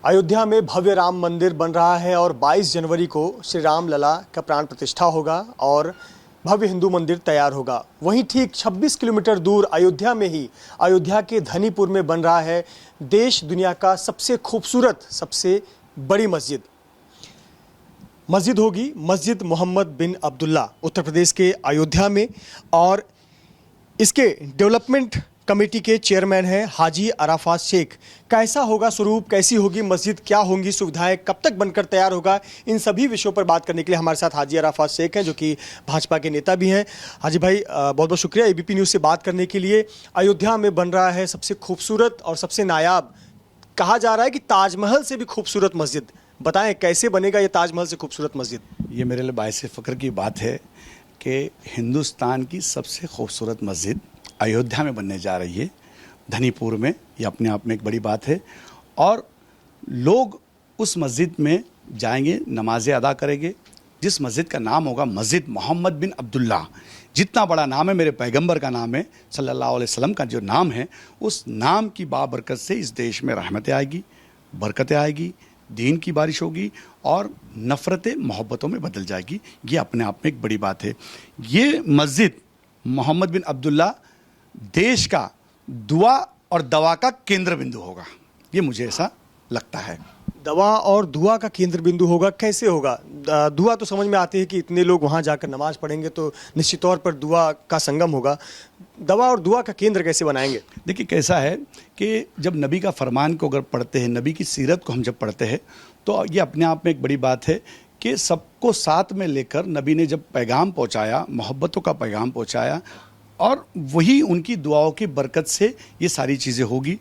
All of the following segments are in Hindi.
अयोध्या में भव्य राम मंदिर बन रहा है और 22 जनवरी को श्री राम लला का प्राण प्रतिष्ठा होगा और भव्य हिंदू मंदिर तैयार होगा। वहीं ठीक 26 किलोमीटर दूर अयोध्या में ही अयोध्या के धनीपुर में बन रहा है देश दुनिया का सबसे खूबसूरत सबसे बड़ी मस्जिद होगी मस्जिद मोहम्मद बिन अब्दुल्ला उत्तर प्रदेश के अयोध्या में। और इसके डेवलपमेंट कमेटी के चेयरमैन हैं हाजी अराफात शेख। कैसा होगा स्वरूप, कैसी होगी मस्जिद, क्या होंगी सुविधाएं, कब तक बनकर तैयार होगा, इन सभी विषयों पर बात करने के लिए हमारे साथ हाजी अराफात शेख हैं जो कि भाजपा के नेता भी हैं। हाजी भाई बहुत बहुत शुक्रिया एबीपी न्यूज़ से बात करने के लिए। अयोध्या में बन रहा है सबसे खूबसूरत और सबसे नायाब, कहा जा रहा है कि ताजमहल से भी खूबसूरत मस्जिद। बताएं कैसे बनेगा ये ताजमहल से खूबसूरत मस्जिद। ये मेरे लिए बाइस फ़ख्र की बात है कि हिंदुस्तान की सबसे खूबसूरत मस्जिद अयोध्या में बनने जा रही है, धनीपुर में। ये अपने आप में एक बड़ी बात है और लोग उस मस्जिद में जाएंगे, नमाज़ें अदा करेंगे। जिस मस्जिद का नाम होगा मस्जिद मोहम्मद बिन अब्दुल्ला, जितना बड़ा नाम है मेरे पैगंबर का नाम है सल्लल्लाहु अलैहि वसल्लम का जो नाम है, उस नाम की बाबरकत से इस देश में रहमतें आएगी, बरकतें आएगी, दीन की बारिश होगी और नफ़रतें मोहब्बतों में बदल जाएगी। ये अपने आप में एक बड़ी बात है। ये मस्जिद मोहम्मद बिन अब्दुल्ला देश का दुआ और दवा का केंद्र बिंदु होगा, ये मुझे ऐसा लगता है। दवा और दुआ का केंद्र बिंदु होगा, कैसे होगा? दुआ तो समझ में आती है कि इतने लोग वहाँ जाकर नमाज पढ़ेंगे तो निश्चित तौर पर दुआ का संगम होगा। दवा और दुआ का केंद्र कैसे बनाएंगे? देखिए कैसा है कि जब नबी का फरमान को अगर पढ़ते हैं, नबी की सीरत को हम जब पढ़ते हैं तो ये अपने आप में एक बड़ी बात है कि सबको साथ में लेकर नबी ने जब पैगाम पहुँचाया, मोहब्बतों का पैगाम पहुँचाया और वही उनकी दुआओं की बरकत से ये सारी चीज़ें होगी।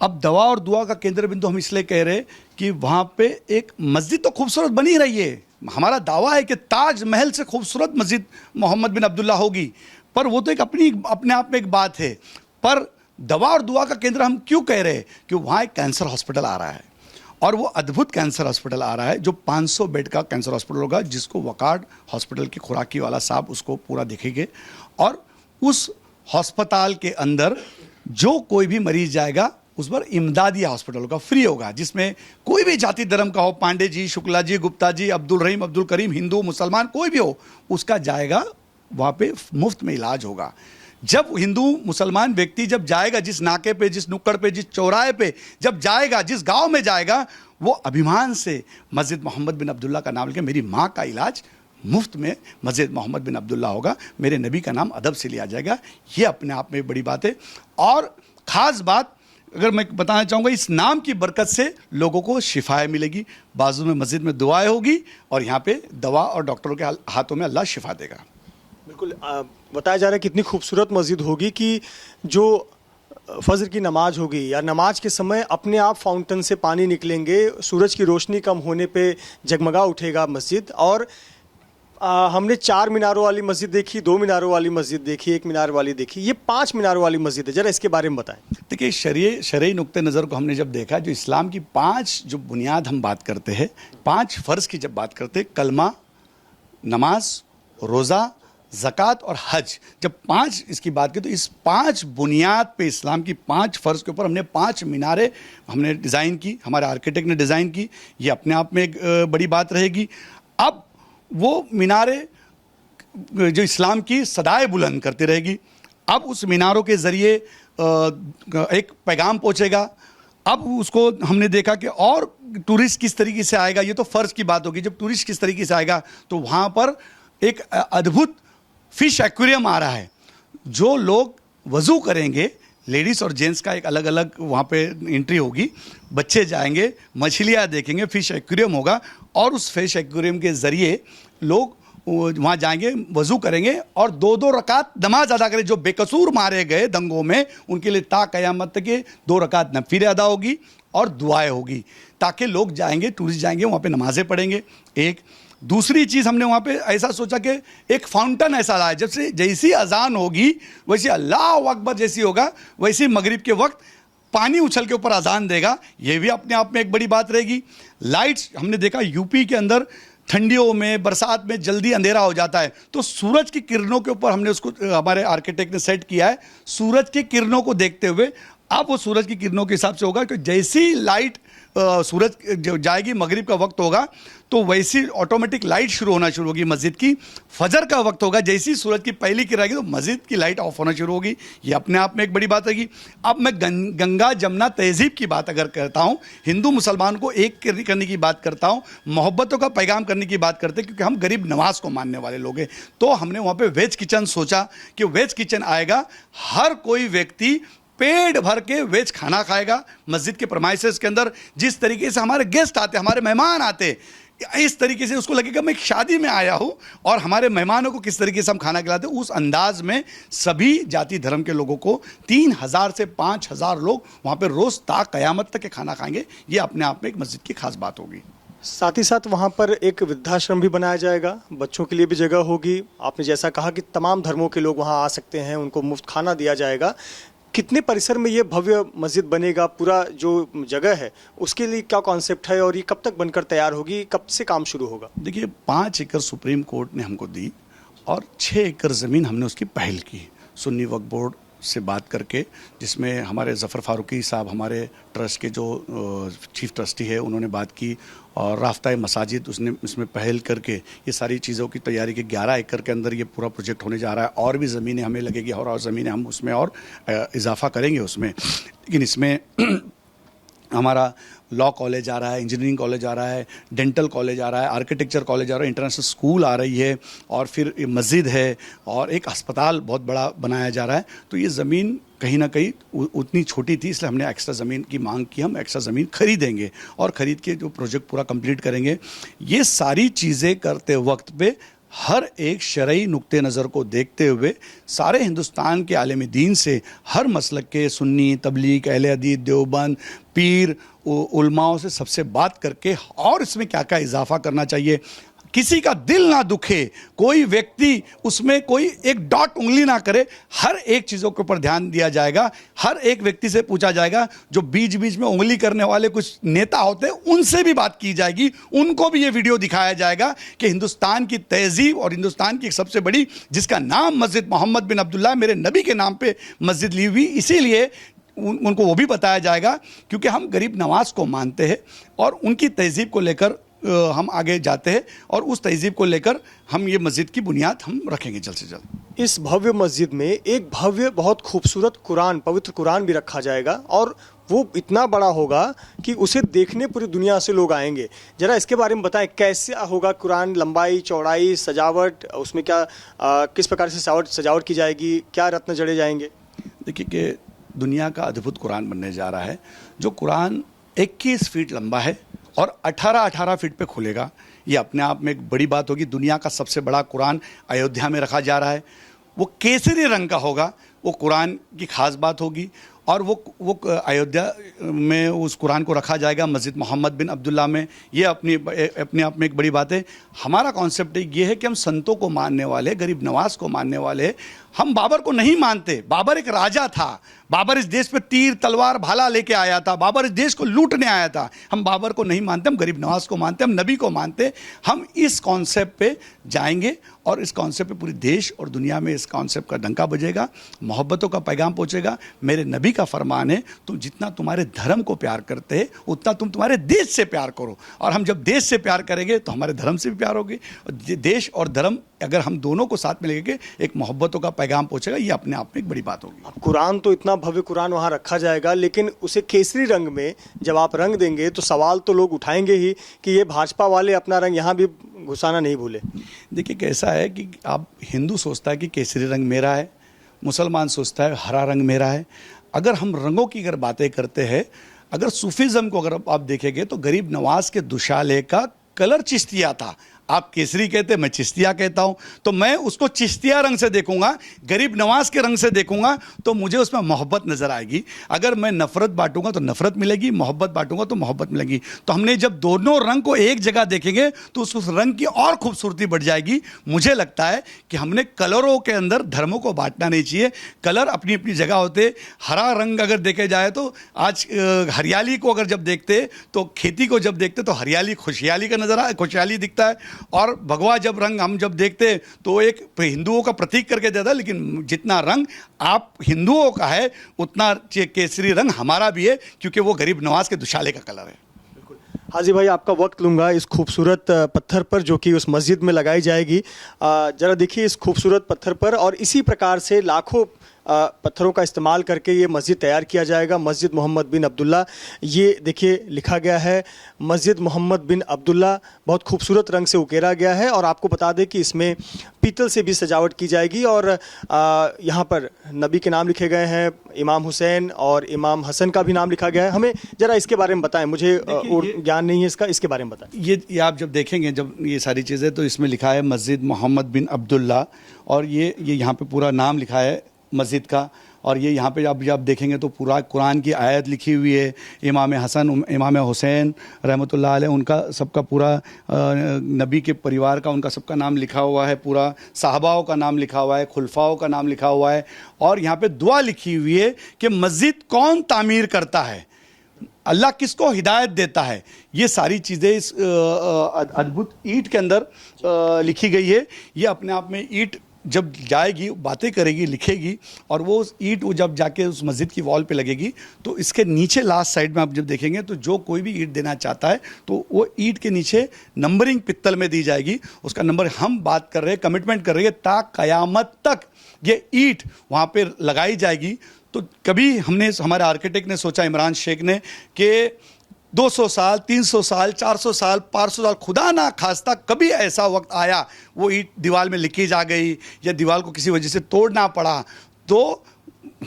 अब दवा और दुआ का केंद्र बिंदु हम इसलिए कह रहे हैं कि वहाँ पे एक मस्जिद तो खूबसूरत बनी रही है। हमारा दावा है कि ताजमहल से खूबसूरत मस्जिद मोहम्मद बिन अब्दुल्ला होगी, पर वो तो एक अपने आप में एक बात है। पर दवा और दुआ का केंद्र हम क्यों कह रहे हैं कि वहाँ एक कैंसर हॉस्पिटल आ रहा है और वो अद्भुत कैंसर हॉस्पिटल आ रहा है जो 500 बेड का कैंसर हॉस्पिटल होगा, जिसको वकार्ड हॉस्पिटल की खुराकी वाला साहब उसको पूरा देखेंगे। और उस हॉस्पिटल के अंदर जो कोई भी मरीज जाएगा उस पर इमदादिया हॉस्पिटल होगा, फ्री होगा, जिसमें कोई भी जाति धर्म का हो, पांडे जी, शुक्ला जी, गुप्ता जी, अब्दुल रहीम, अब्दुल करीम, हिंदू मुसलमान कोई भी हो, उसका जाएगा वहाँ पे मुफ्त में इलाज होगा। जब हिंदू मुसलमान व्यक्ति जब जाएगा, जिस नाके पे, जिस नुक्कड़ पे, जिस चौराहे पे जब जाएगा, जिस गाँव में जाएगा, वो अभिमान से मस्जिद मोहम्मद बिन अब्दुल्ला का नाम लेकर मेरी माँ का इलाज मुफ्त में मस्जिद मोहम्मद बिन अब्दुल्ला होगा, मेरे नबी का नाम अदब से लिया जाएगा। ये अपने आप में बड़ी बात है। और ख़ास बात अगर मैं बताना चाहूँगा, इस नाम की बरकत से लोगों को शिफाएँ मिलेगी। बाजू में मस्जिद में दुआएं होगी और यहाँ पे दवा और डॉक्टरों के हाथों में अल्लाह शिफा देगा। बिल्कुल बताया जा रहा है कितनी खूबसूरत मस्जिद होगी कि जो फजर की नमाज होगी या नमाज के समय अपने आप फाउंटेन से पानी निकलेंगे, सूरज की रोशनी कम होने पे जगमगा उठेगा मस्जिद। और हमने 4 मीनारों वाली मस्जिद देखी, 2 मीनारों वाली मस्जिद देखी, 1 मीनार वाली देखी, ये 5 मीनारों वाली मस्जिद है। जरा इसके बारे में बताएं। देखिए शरई नुक्ते नज़र को हमने जब देखा, जो इस्लाम की 5 जो बुनियाद हम बात करते हैं, 5 फ़र्ज़ की जब बात करते हैं, कलमा, नमाज, रोज़ा, ज़कात और हज, जब 5 इसकी बात की तो इस 5 बुनियाद पे, इस्लाम की 5 फ़र्ज़ के ऊपर हमने 5 मीनारें हमने डिज़ाइन की, हमारे आर्किटेक्ट ने डिज़ाइन की। ये अपने आप में एक बड़ी बात रहेगी। अब वो मीनारें जो इस्लाम की सदाएं बुलंद करती रहेगी। अब उस मीनारों के ज़रिए एक पैगाम पहुँचेगा। अब उसको हमने देखा कि और टूरिस्ट किस तरीके से आएगा, ये तो फ़र्ज़ की बात होगी। जब टूरिस्ट किस तरीके से आएगा तो वहाँ पर एक अद्भुत फ़िश एक्वेरियम आ रहा है। जो लोग वज़ू करेंगे, लेडीज़ और जेंट्स का एक अलग अलग वहाँ पे एंट्री होगी, बच्चे जाएंगे, मछलियाँ देखेंगे, फ़िश एक्वेरियम होगा और उस फ़िश एक्वेरियम के ज़रिए लोग वहाँ जाएंगे, वज़ू करेंगे और 2-2 रकात नमाज अदा करें। जो बेकसूर मारे गए दंगों में, उनके लिए ता क़यामत तक के 2 रकात नफ़िल अदा होगी और दुआएं होगी, ताकि लोग जाएंगे, टूरिस्ट जाएंगे, वहाँ पे नमाज़ें पढ़ेंगे। एक दूसरी चीज़ हमने वहाँ पे ऐसा सोचा कि एक फाउंटेन ऐसा लाया, जब से जैसी अजान होगी वैसे अल्लाह अकबर जैसी होगा, वैसे मगरिब के वक्त पानी उछल के ऊपर अजान देगा। ये भी अपने आप में एक बड़ी बात रहेगी। लाइट्स हमने देखा यूपी के अंदर ठंडियों में, बरसात में जल्दी अंधेरा हो जाता है, तो सूरज की किरणों के ऊपर हमने उसको, हमारे आर्किटेक्ट ने सेट किया है। सूरज की किरणों को देखते हुए अब वो सूरज की किरणों के हिसाब से होगा कि जैसी लाइट सूरज जो जाएगी, मगरिब का वक्त होगा तो वैसी ऑटोमेटिक लाइट शुरू होना शुरू होगी मस्जिद की। फजर का वक्त होगा, जैसी सूरज की पहली किरण आएगी तो मस्जिद की लाइट ऑफ होना शुरू होगी। ये अपने आप में एक बड़ी बात होगी। अब मैं गंगा जमुना तहजीब की बात अगर करता हूँ, हिंदू मुसलमान को एक करने की बात करता हूँ, मोहब्बतों का पैगाम करने की बात करते हैं, क्योंकि हम गरीब नवाज को मानने वाले लोग हैं। तो हमने वहाँ पे वेज किचन सोचा कि वेज किचन आएगा, हर कोई व्यक्ति पेट भर के वेज खाना खाएगा मस्जिद के प्रमाइसेस के अंदर। जिस तरीके से हमारे गेस्ट आते, हमारे मेहमान आते, इस तरीके से उसको लगेगा मैं एक शादी में आया हूं और हमारे मेहमानों को किस तरीके से हम खाना खिलाते हैं, उस अंदाज में सभी जाति धर्म के लोगों को 3000 से 5000 लोग वहां पे रोज ता कयामत तक के खाना खाएंगे। ये अपने आप में एक मस्जिद की खास बात होगी। साथ ही साथ वहाँ पर एक वृद्धाश्रम भी बनाया जाएगा, बच्चों के लिए भी जगह होगी। आपने जैसा कहा कि तमाम धर्मों के लोग वहाँ आ सकते हैं, उनको मुफ्त खाना दिया जाएगा। कितने परिसर में ये भव्य मस्जिद बनेगा, पूरा जो जगह है उसके लिए क्या कॉन्सेप्ट है और ये कब तक बनकर तैयार होगी, कब से काम शुरू होगा? देखिए 5 एकड़ सुप्रीम कोर्ट ने हमको दी और 6 एकड़ ज़मीन हमने उसकी पहल की सुन्नी वक्फ बोर्ड से बात करके, जिसमें हमारे ज़फ़र फारूकी साहब हमारे ट्रस्ट के जो चीफ ट्रस्टी है उन्होंने बात की और राफ्ता मसाजिद उसने इसमें पहल करके ये सारी चीज़ों की तैयारी की। 11 एकड़ के अंदर ये पूरा प्रोजेक्ट होने जा रहा है और भी ज़मीनें हमें लगेगी और ज़मीनें हम उसमें और इजाफा करेंगे उसमें। लेकिन इसमें हमारा लॉ कॉलेज आ रहा है, इंजीनियरिंग कॉलेज आ रहा है, डेंटल कॉलेज आ रहा है, आर्किटेक्चर कॉलेज आ रहा है, इंटरनेशनल स्कूल आ रही है और फिर मस्जिद है और एक अस्पताल बहुत बड़ा बनाया जा रहा है। तो ये ज़मीन कहीं ना कहीं उतनी छोटी थी, इसलिए हमने एक्स्ट्रा ज़मीन की मांग की। हम एक्स्ट्रा ज़मीन खरीदेंगे और ख़रीद के जो प्रोजेक्ट पूरा कंप्लीट करेंगे। ये सारी चीज़ें करते वक्त पे हर एक शरई नुक्ते नज़र को देखते हुए सारे हिंदुस्तान के आलिम दीन से, हर मसलक के सुन्नी, तबलीग, अहले हदीस, देवबंद, पीर, उलमाओं से सबसे बात करके और इसमें क्या क्या इजाफा करना चाहिए, किसी का दिल ना दुखे, कोई व्यक्ति उसमें कोई एक डॉट उंगली ना करे, हर एक चीज़ों के ऊपर ध्यान दिया जाएगा। हर एक व्यक्ति से पूछा जाएगा, जो बीच बीच में उंगली करने वाले कुछ नेता होते हैं उनसे भी बात की जाएगी, उनको भी ये वीडियो दिखाया जाएगा कि हिंदुस्तान की तहजीब और हिंदुस्तान की एक सबसे बड़ी, जिसका नाम मस्जिद मोहम्मद बिन अब्दुल्ला, मेरे नबी के नाम पे मस्जिद ली हुई, इसीलिए उनको वो भी बताया जाएगा, क्योंकि हम गरीब नवाज को मानते हैं और उनकी तहजीब को लेकर हम आगे जाते हैं और उस तहजीब को लेकर हम ये मस्जिद की बुनियाद हम रखेंगे जल्द से जल्द। इस भव्य मस्जिद में एक भव्य बहुत खूबसूरत कुरान, पवित्र कुरान भी रखा जाएगा और वो इतना बड़ा होगा कि उसे देखने पूरी दुनिया से लोग आएंगे। जरा इसके बारे में बताएं, कैसे होगा कुरान, लंबाई, चौड़ाई, सजावट, उसमें क्या किस प्रकार से सजावट की जाएगी, क्या रत्न जड़े जाएंगे? देखिए कि दुनिया का अद्भुत कुरान बनने जा रहा है। जो कुरान 21 फीट लंबा है और 18 फीट पे खुलेगा। ये अपने आप में एक बड़ी बात होगी। दुनिया का सबसे बड़ा कुरान अयोध्या में रखा जा रहा है, वो केसरी रंग का होगा, वो कुरान की खास बात होगी। और वो अयोध्या में उस कुरान को रखा जाएगा मस्जिद मोहम्मद बिन अब्दुल्ला में। ये अपने आप में एक बड़ी बात है। हमारा कॉन्सेप्ट ये है कि हम संतों को मानने वाले, गरीब नवाज को मानने वाले, हम बाबर को नहीं मानते। बाबर एक राजा था, बाबर इस देश पे तीर तलवार भाला लेके आया था, बाबर इस देश को लूटने आया था। हम बाबर को नहीं मानते, हम गरीब नवाज को मानते, हम नबी को मानते। हम इस कॉन्सेप्ट पे जाएंगे और इस कॉन्सेप्ट पे पूरी देश और दुनिया में इस कॉन्सेप्ट का डंका बजेगा, मोहब्बतों का पैगाम पहुंचेगा। मेरे नबी का फरमान है, तुम जितना तुम्हारे धर्म को प्यार करते हैं उतना तुम तुम्हारे देश से प्यार करो। और हम जब देश से प्यार करेंगे तो हमारे धर्म से भी प्यार होगी। देश और धर्म अगर हम दोनों को साथ में लेके एक मोहब्बतों का पैगाम पहुंचेगा। ये अपने आप में एक बड़ी बात होगी। कुरान तो इतना भव्य कुरान वहाँ रखा जाएगा, लेकिन उसे केसरी रंग में जब आप रंग देंगे तो सवाल तो लोग उठाएंगे ही कि ये भाजपा वाले अपना रंग यहाँ भी घुसाना नहीं भूले। देखिए कैसा है कि आप हिंदू सोचता है कि केसरी रंग मेरा है, मुसलमान सोचता है हरा रंग मेरा है। अगर हम रंगों की अगर बातें करते हैं, अगर सूफीज़म को अगर आप देखेंगे तो गरीब नवाज के दुशाले का कलर चिश्तिया था। आप केसरी कहते, मैं चिश्तिया कहता हूं, तो मैं उसको चिश्तिया रंग से देखूंगा, गरीब नवाज के रंग से देखूंगा तो मुझे उसमें मोहब्बत नजर आएगी। अगर मैं नफरत बांटूंगा तो नफरत मिलेगी, मोहब्बत बांटूंगा तो मोहब्बत मिलेगी। तो हमने जब दोनों रंग को एक जगह देखेंगे तो उस रंग की और खूबसूरती बढ़ जाएगी। मुझे लगता है कि हमने कलरों के अंदर धर्मों को बांटना नहीं चाहिए। कलर अपनी अपनी जगह होते। हरा रंग अगर देखे जाए तो आज हरियाली को अगर जब देखते तो खेती को जब देखते तो हरियाली खुशहाली का नजर खुशहाली दिखता है। और भगवा जब रंग हम जब देखते हैं तो एक हिंदुओं का प्रतीक करके देता है, लेकिन जितना रंग आप हिंदुओं का है उतना केसरी रंग हमारा भी है, क्योंकि वो गरीब नवाज के दुशाले का कलर है। हाजी भाई, आपका वक्त लूंगा इस खूबसूरत पत्थर पर जो कि उस मस्जिद में लगाई जाएगी। जरा देखिए इस खूबसूरत पत्थर पर, और इसी प्रकार से लाखों पत्थरों का इस्तेमाल करके ये मस्जिद तैयार किया जाएगा। मस्जिद मोहम्मद बिन अब्दुल्ला, ये देखिए लिखा गया है मस्जिद मोहम्मद बिन अब्दुल्ला, बहुत खूबसूरत रंग से उकेरा गया है। और आपको बता दें कि इसमें पीतल से भी सजावट की जाएगी और यहाँ पर नबी के नाम लिखे गए हैं, इमाम हुसैन और इमाम हसन का भी नाम लिखा गया है। हमें ज़रा इसके बारे में बताएं, मुझे और ज्ञान नहीं है इसके बारे में बताएं। ये आप जब देखेंगे जब ये सारी चीज़ें, तो इसमें लिखा है मस्जिद मोहम्मद बिन अब्दुल्ला, और ये यहाँ पे पूरा नाम लिखा है मस्जिद का। और ये यहाँ पे आप देखेंगे तो पूरा कुरान की आयत लिखी हुई है, इमाम हसन इमाम हुसैन रहमतुल्लाह अलैह उनका सबका पूरा नबी के परिवार का उनका सबका नाम लिखा हुआ है, पूरा साहबाओं का नाम लिखा हुआ है, खुलफाओं का नाम लिखा हुआ है। और यहाँ पे दुआ लिखी हुई है कि मस्जिद कौन तामीर करता है, अल्लाह किसको हिदायत देता है। ये सारी चीज़ें इस अद्भुत ईंट के अंदर लिखी गई है। ये अपने आप में ईंट जब जाएगी, बातें करेगी, लिखेगी, और वो ईंट वो जब जाके उस मस्जिद की वॉल पे लगेगी, तो इसके नीचे लास्ट साइड में आप जब देखेंगे तो जो कोई भी ईंट देना चाहता है तो वो ईंट के नीचे नंबरिंग पित्तल में दी जाएगी। उसका नंबर हम बात कर रहे हैं, कमिटमेंट कर रहे हैं, ता क़यामत तक ये ईंट वहाँ पे लगाई जाएगी। तो कभी हमारे आर्किटेक्ट ने सोचा, इमरान शेख ने, कि 200 साल, 300 साल, 400 साल, 500 साल, खुदा ना खास्ता कभी ऐसा वक्त आया वो ईंट दीवार में लिखी जा गई या दीवार को किसी वजह से तोड़ना पड़ा, तो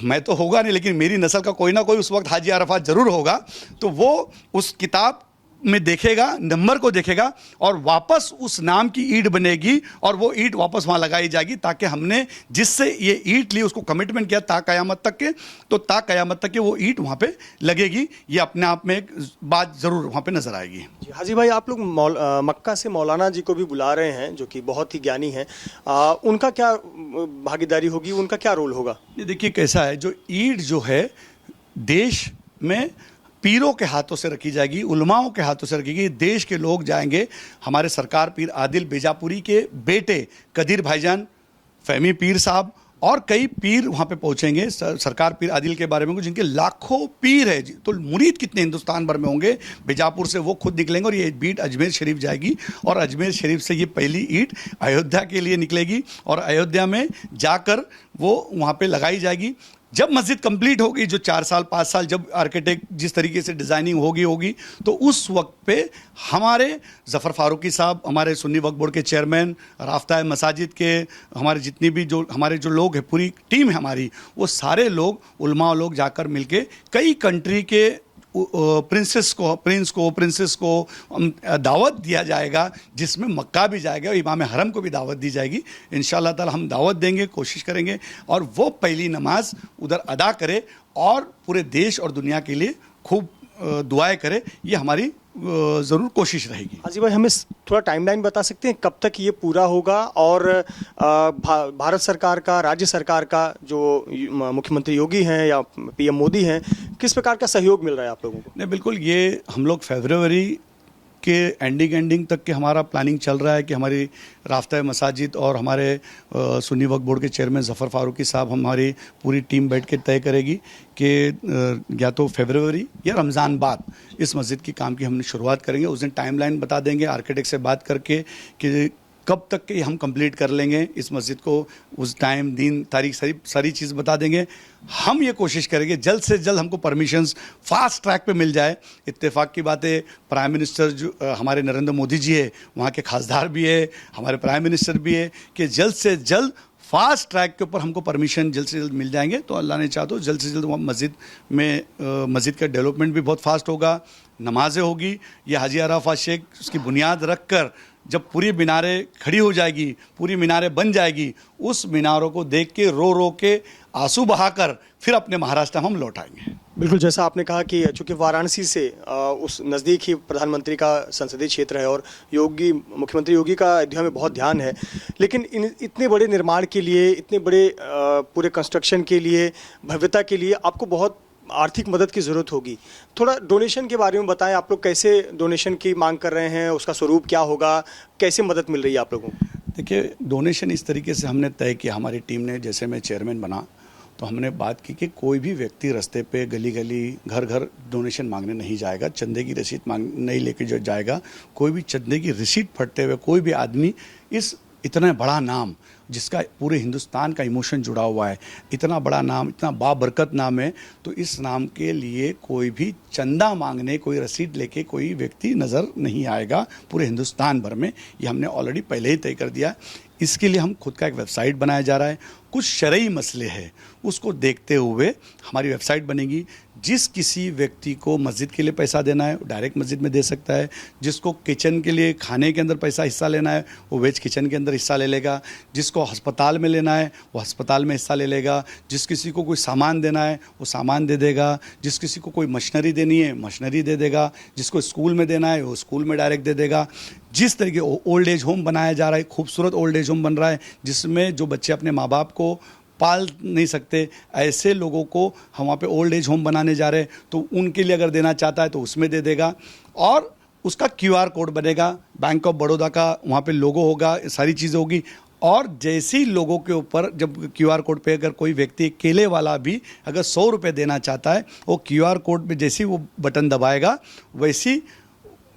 मैं तो होगा नहीं, लेकिन मेरी नस्ल का कोई ना कोई उस वक्त हाजी अरफात ज़रूर होगा, तो वो उस किताब में देखेगा, नंबर को देखेगा, और वापस उस नाम की ईंट बनेगी और वो ईंट वापस वहाँ लगाई जाएगी, ताकि हमने जिससे ये ईंट ली उसको कमिटमेंट किया ता क़यामत तक के, तो ता क़यामत तक के वो ईंट वहाँ पे लगेगी। ये अपने आप में एक बात ज़रूर वहाँ पे नज़र आएगी। हाजी भाई, आप लोग मक्का से मौलाना जी को भी बुला रहे हैं जो कि बहुत ही ज्ञानी हैं, उनका क्या भागीदारी होगी, उनका क्या रोल होगा? ये देखिए कैसा है, जो ईंट जो है देश में पीरों के हाथों से रखी जाएगी, उलमाओं के हाथों से रखेगी। देश के लोग जाएंगे, हमारे सरकार पीर आदिल बेजापुरी के बेटे कदीर भाईजान, फहमी पीर साहब और कई पीर वहाँ पे पहुँचेंगे। सरकार पीर आदिल के बारे में जिनके लाखों पीर है, तो मुरीद कितने हिंदुस्तान भर में होंगे, बेजापुर से वो खुद निकलेंगे और ये ईंट अजमेर शरीफ जाएगी। और अजमेर शरीफ से ये पहली ईंट अयोध्या के लिए निकलेगी और अयोध्या में जाकर वो वहाँ पे लगाई जाएगी। जब मस्जिद कंप्लीट होगी, जो 4 साल 5 साल जब आर्किटेक्ट जिस तरीके से डिज़ाइनिंग होगी, तो उस वक्त पे हमारे ज़फ़र फारूकी साहब, हमारे सुन्नी वक्फ बोर्ड के चेयरमैन, राफ्ता मसाजिद के हमारे जितनी भी जो हमारे जो लोग हैं, पूरी टीम है हमारी, वो सारे लोग उलमा लोग जाकर मिलके कई कंट्री के प्रिंसेस को दावत दिया जाएगा, जिसमें मक्का भी जाएगा और इमाम हरम को भी दावत दी जाएगी। इंशाअल्लाह ताला हम दावत देंगे, कोशिश करेंगे और वो पहली नमाज उधर अदा करे और पूरे देश और दुनिया के लिए खूब दुआएं करे। ये हमारी ज़रूर कोशिश रहेगी। हाजी भाई, हमें थोड़ा टाइमलाइन बता सकते हैं कब तक ये पूरा होगा, और भारत सरकार का, राज्य सरकार का, जो मुख्यमंत्री योगी हैं या पीएम मोदी हैं, किस प्रकार का सहयोग मिल रहा है आप लोगों को? नहीं, बिल्कुल, ये हम लोग फरवरी के एंडिंग तक के हमारा प्लानिंग चल रहा है कि हमारी राफ्ता मसाजिद और हमारे सुन्नी वक्फ बोर्ड के चेयरमैन ज़फ़र फारूकी साहब, हमारी पूरी टीम बैठ के तय करेगी कि या तो फरवरी या रमज़ान बाद इस मस्जिद की काम की हमने शुरुआत करेंगे। उस दिन टाइमलाइन बता देंगे आर्किटेक्ट से बात करके कि कब तक के हम कंप्लीट कर लेंगे इस मस्जिद को, उस टाइम, दिन, तारीख, सारी चीज़ बता देंगे। हम ये कोशिश करेंगे जल्द से जल्द हमको परमिशंस फास्ट ट्रैक पे मिल जाए। इत्तेफाक की बात है, प्राइम मिनिस्टर जो हमारे नरेंद्र मोदी जी है, वहाँ के खासदार भी है, हमारे प्राइम मिनिस्टर भी है, कि जल्द से जल्द फास्ट ट्रैक के ऊपर हमको परमिशन जल्द से जल्द मिल जाएंगे। तो अल्लाह ने चाहा तो जल्द से जल्द वहाँ मस्जिद का डेवलपमेंट भी बहुत फास्ट होगा, नमाजें होगी। ये हाजी अरफात शेख उसकी बुनियाद रख कर जब पूरी मीनारें खड़ी हो जाएगी, पूरी मीनारें बन जाएगी, उस मीनारों को देख के रो रो के आंसू बहाकर फिर अपने महाराष्ट्र हम लौट आएंगे। बिल्कुल, जैसा आपने कहा कि चूंकि वाराणसी से उस नज़दीक ही प्रधानमंत्री का संसदीय क्षेत्र है और मुख्यमंत्री योगी का अयोध्या में बहुत ध्यान है, लेकिन इतने बड़े निर्माण के लिए, इतने बड़े पूरे कंस्ट्रक्शन के लिए, भव्यता के लिए आपको बहुत आर्थिक मदद की ज़रूरत होगी। थोड़ा डोनेशन के बारे में बताएं, आप लोग कैसे डोनेशन की मांग कर रहे हैं, उसका स्वरूप क्या होगा, कैसे मदद मिल रही है आप लोगों को? देखिए, डोनेशन इस तरीके से हमने तय किया, हमारी टीम ने, जैसे मैं चेयरमैन बना तो हमने बात की कि कोई भी व्यक्ति रास्ते पे गली गली घर घर डोनेशन मांगने नहीं जाएगा, चंदे की रसीद मांग नहीं लेके जो जाएगा। कोई भी चंदे की रसीद फटते हुए कोई भी आदमी, इस इतना बड़ा नाम जिसका पूरे हिंदुस्तान का इमोशन जुड़ा हुआ है, इतना बड़ा नाम, इतना बाबरकत नाम है, तो इस नाम के लिए कोई भी चंदा मांगने, कोई रसीद लेके कोई व्यक्ति नज़र नहीं आएगा पूरे हिंदुस्तान भर में। ये हमने ऑलरेडी पहले ही तय कर दिया। इसके लिए हम खुद का एक वेबसाइट बनाया जा रहा है। कुछ शरई मसले हैं, उसको देखते हुए हमारी वेबसाइट बनेगी। जिस किसी व्यक्ति को मस्जिद के लिए पैसा देना है वो डायरेक्ट मस्जिद में दे सकता है। जिसको किचन के लिए खाने के अंदर पैसा हिस्सा लेना है वो वेज किचन के अंदर हिस्सा ले लेगा। जिसको अस्पताल में लेना है वो अस्पताल में हिस्सा ले लेगा। जिस किसी को कोई सामान देना है वो सामान दे देगा। जिस किसी को कोई मशीनरी देनी है मशीनरी दे देगा। जिसको स्कूल में देना है वो स्कूल में डायरेक्ट दे देगा। जिस तरीके ओल्ड एज होम बनाया जा रहा है, खूबसूरत ओल्ड एज होम बन रहा है जिसमें जो बच्चे अपने माँ बाप को पाल नहीं सकते, ऐसे लोगों को हम वहाँ पे ओल्ड एज होम बनाने जा रहे हैं, तो उनके लिए अगर देना चाहता है तो उसमें दे देगा। और उसका QR कोड बनेगा, बैंक ऑफ बड़ौदा का वहाँ पे लोगो होगा, सारी चीज़ें होगी। और जैसे ही लोगों के ऊपर जब QR कोड पे अगर कोई व्यक्ति केले वाला भी अगर 100 रुपये देना चाहता है, वो QR कोड पे जैसे ही वो बटन दबाएगा वैसी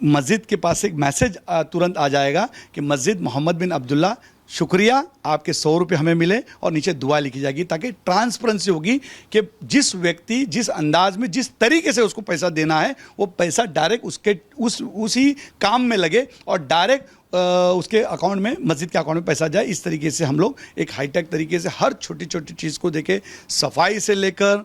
मस्जिद के पास एक मैसेज तुरंत आ जाएगा कि मस्जिद मोहम्मद बिन अब्दुल्ला, शुक्रिया, आपके 100 रुपये हमें मिले, और नीचे दुआ लिखी जाएगी, ताकि ट्रांसपेरेंसी होगी कि जिस व्यक्ति जिस अंदाज में जिस तरीके से उसको पैसा देना है वो पैसा डायरेक्ट उसके उसी काम में लगे और डायरेक्ट उसके अकाउंट में, मस्जिद के अकाउंट में पैसा जाए। इस तरीके से हम लोग एक हाईटेक तरीके से हर छोटी छोटी चीज़ को देखे, सफाई से लेकर,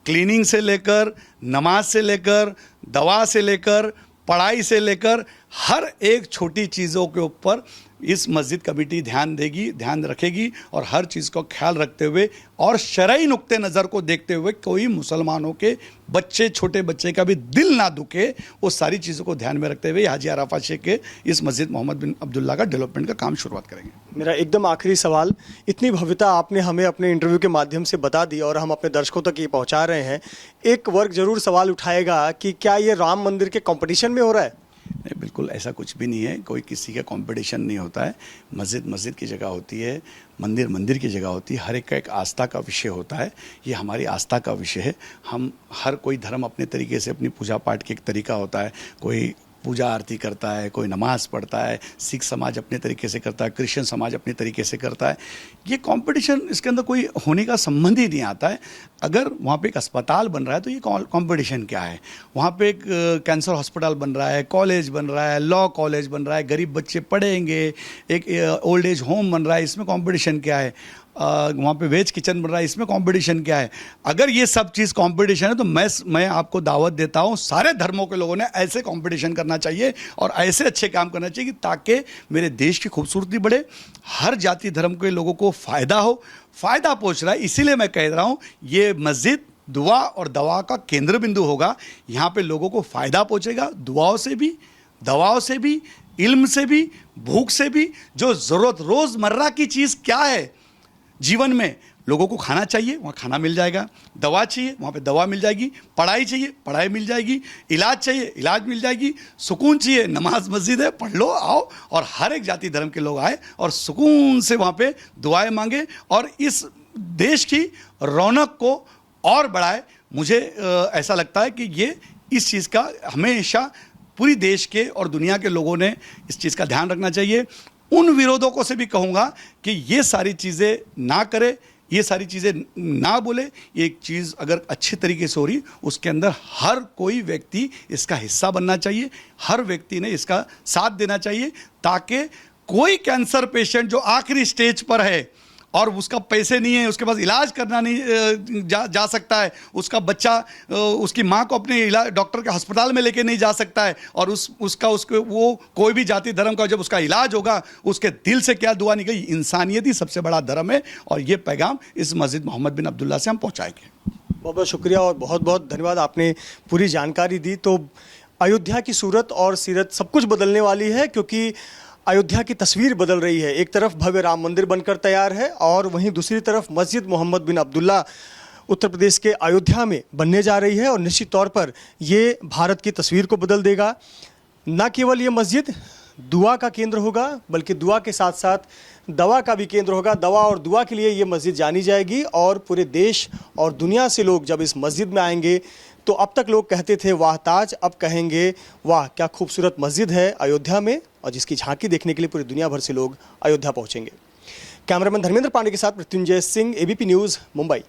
क्लीनिंग से लेकर, नमाज से लेकर, दवा से लेकर, पढ़ाई से लेकर, हर एक छोटी चीज़ों के ऊपर इस मस्जिद कमेटी ध्यान देगी, ध्यान रखेगी। और हर चीज़ को ख्याल रखते हुए और शरई नुक्ते नज़र को देखते हुए कोई मुसलमानों के बच्चे, छोटे बच्चे का भी दिल ना दुखे, वो सारी चीज़ों को ध्यान में रखते हुए हाजी अराफात शेख के इस मस्जिद मोहम्मद बिन अब्दुल्ला का डेवलपमेंट का काम शुरुआत करेंगे। मेरा एकदम आखिरी सवाल, इतनी भव्यता आपने हमें अपने इंटरव्यू के माध्यम से बता दी और हम अपने दर्शकों तक ये पहुंचा रहे हैं, एक वर्ग जरूर सवाल उठाएगा कि क्या ये राम मंदिर के कंपटीशन में हो रहा है? नहीं, बिल्कुल ऐसा कुछ भी नहीं है। कोई किसी का कंपटीशन नहीं होता है। मस्जिद मस्जिद की जगह होती है, मंदिर मंदिर की जगह होती है। हर एक का एक आस्था का विषय होता है। ये हमारी आस्था का विषय है। हम हर कोई धर्म अपने तरीके से, अपनी पूजा पाठ के एक तरीका होता है। कोई पूजा आरती करता है, कोई नमाज पढ़ता है, सिख समाज अपने तरीके से करता है, क्रिश्चियन समाज अपने तरीके से करता है। ये कंपटीशन, इसके अंदर कोई होने का संबंध ही नहीं आता है। अगर वहाँ पे एक अस्पताल बन रहा है तो ये कंपटीशन क्या है? वहाँ पे एक कैंसर हॉस्पिटल बन रहा है, कॉलेज बन रहा है, लॉ कॉलेज बन रहा है, गरीब बच्चे पढ़ेंगे, एक ओल्ड एज होम बन रहा है, इसमें कंपटीशन क्या है? वहाँ पे वेज किचन बन रहा है, इसमें कंपटीशन क्या है? अगर ये सब चीज़ कंपटीशन है तो मैं आपको दावत देता हूँ, सारे धर्मों के लोगों ने ऐसे कंपटीशन करना चाहिए और ऐसे अच्छे काम करना चाहिए ताकि मेरे देश की खूबसूरती बढ़े, हर जाति धर्म के लोगों को फ़ायदा हो। फ़ायदा पहुँच रहा है, इसीलिए मैं कह रहा हूँ ये मस्जिद दुआ और दवा का केंद्र बिंदु होगा। यहाँ पे लोगों को फ़ायदा पहुँचेगा, दुआओं से भी, दवाओं से भी, इल्म से भी, भूख से भी। जो ज़रूरत रोज़मर्रा की चीज़ क्या है जीवन में, लोगों को खाना चाहिए, वहाँ खाना मिल जाएगा। दवा चाहिए, वहाँ पे दवा मिल जाएगी। पढ़ाई चाहिए, पढ़ाई मिल जाएगी। इलाज चाहिए, इलाज मिल जाएगी। सुकून चाहिए, नमाज मस्जिद है, पढ़ लो, आओ। और हर एक जाति धर्म के लोग आए और सुकून से वहाँ पे दुआएं मांगे और इस देश की रौनक को और बढ़ाए। मुझे ऐसा लगता है कि ये इस चीज़ का हमेशा पूरी देश के और दुनिया के लोगों ने इस चीज़ का ध्यान रखना चाहिए। उन विरोधों को से भी कहूँगा कि ये सारी चीज़ें ना करे, ये सारी चीज़ें ना बोले। एक चीज़ अगर अच्छे तरीके से हो रही, उसके अंदर हर कोई व्यक्ति इसका हिस्सा बनना चाहिए, हर व्यक्ति ने इसका साथ देना चाहिए, ताकि कोई कैंसर पेशेंट जो आखिरी स्टेज पर है और उसका पैसे नहीं है, उसके पास इलाज करना नहीं जा सकता है, उसका बच्चा, उसकी माँ को अपने इलाज डॉक्टर के अस्पताल में लेके नहीं जा सकता है, और उसके वो कोई भी जाति धर्म का जब उसका इलाज होगा उसके दिल से क्या दुआ निकली। इंसानियत ही सबसे बड़ा धर्म है और ये पैगाम इस मस्जिद मोहम्मद बिन अब्दुल्ला से हम पहुँचाएंगे। बहुत बहुत शुक्रिया और बहुत बहुत धन्यवाद, आपने पूरी जानकारी दी। तो अयोध्या की सूरत और सीरत सब कुछ बदलने वाली है, क्योंकि अयोध्या की तस्वीर बदल रही है। एक तरफ भव्य राम मंदिर बनकर तैयार है और वहीं दूसरी तरफ मस्जिद मोहम्मद बिन अब्दुल्ला उत्तर प्रदेश के अयोध्या में बनने जा रही है और निश्चित तौर पर ये भारत की तस्वीर को बदल देगा। न केवल ये मस्जिद दुआ का केंद्र होगा बल्कि दुआ के साथ साथ दवा का भी केंद्र होगा। दवा और दुआ के लिए ये मस्जिद जानी जाएगी और पूरे देश और दुनिया से लोग जब इस मस्जिद में आएंगे तो अब तक लोग कहते थे वाह ताज, अब कहेंगे वाह क्या खूबसूरत मस्जिद है अयोध्या में, और जिसकी झांकी देखने के लिए पूरी दुनिया भर से लोग अयोध्या पहुंचेंगे। कैमरामैन धर्मेंद्र पांडे के साथ मृत्युंजय सिंह, एबीपी न्यूज़, मुंबई।